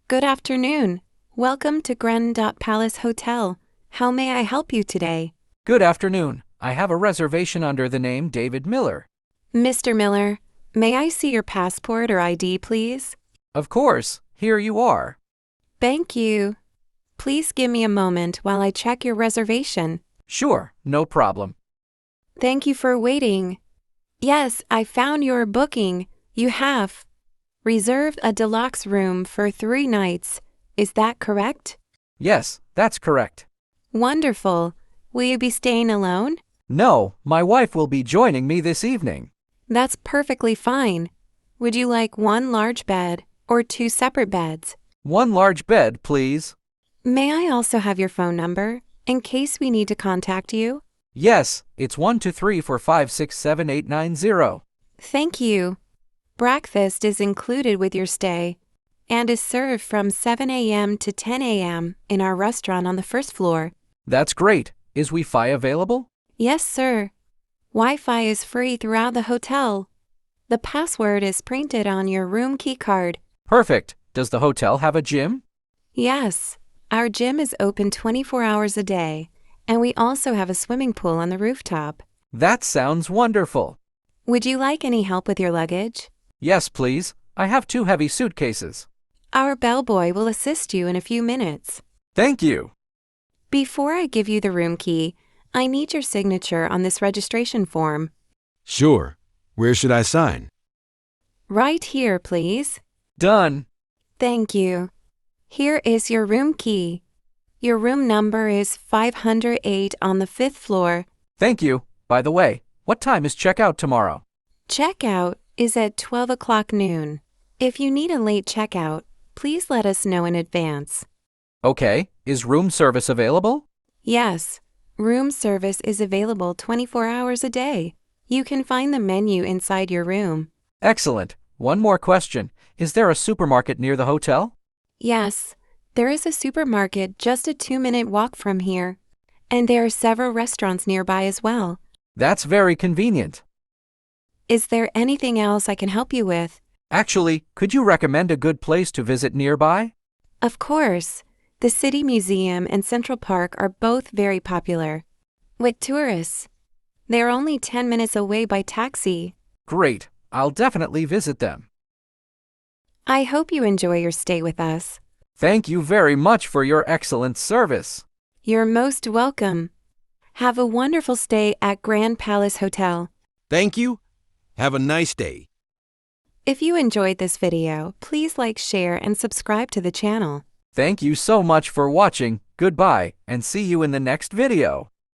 Good afternoon. Welcome to Grand Palace Hotel. How may I help you today? Good afternoon. I have a reservation under the name David Miller. Mr. Miller, may I see your passport or ID, please? Of course. Here you are. Thank you. Please give me a moment while I check your reservation. Sure, no problem. Thank you for waiting. Yes, I found your booking. You have reserved a deluxe room for 3 nights. Is that correct? Yes, that's correct. Wonderful. Will you be staying alone? No, my wife will be joining me this evening. That's perfectly fine. Would you like 1 large bed or 2 separate beds? 1 large bed, please. May I also have your phone number in case we need to contact you? Yes, it's 12345678990. Thank you. Breakfast is included with your stay and is served from 7 a.m. to 10 a.m. in our restaurant on the first floor. That's great. Is Wi-Fi available? Yes, sir. Wi-Fi is free throughout the hotel. The password is printed on your room key card. Perfect. Does the hotel have a gym? Yes, our gym is open 24 hours a day, and we also have a swimming pool on the rooftop. That sounds wonderful. Would you like any help with your luggage? Yes, please. I have 2 heavy suitcases. Our bellboy will assist you in a few minutes. Thank you. Before I give you the room key, I need your signature on this registration form. Sure. Where should I sign? Right here, please. Done. Thank you. Here is your room key. Your room number is 508 on the 5th floor. Thank you. By the way, what time is checkout tomorrow? Checkout is at 12 o'clock noon. If you need a late checkout, please let us know in advance. Okay. Is room service available? Yes, room service is available 24 hours a day. You can find the menu inside your room. Excellent. One more question. Is there a supermarket near the hotel? Yes, there is a supermarket just a 2-minute walk from here, and there are several restaurants nearby as well. That's very convenient. Is there anything else I can help you with? Actually, could you recommend a good place to visit nearby? Of course. The City Museum and Central Park are both very popular with tourists. They are only 10 minutes away by taxi. Great. I'll definitely visit them. I hope you enjoy your stay with us. Thank you very much for your excellent service. You're most welcome. Have a wonderful stay at Grand Palace Hotel. Thank you. Have a nice day. If you enjoyed this video, please like, share, and subscribe to the channel. Thank you so much for watching. Goodbye, and see you in the next video.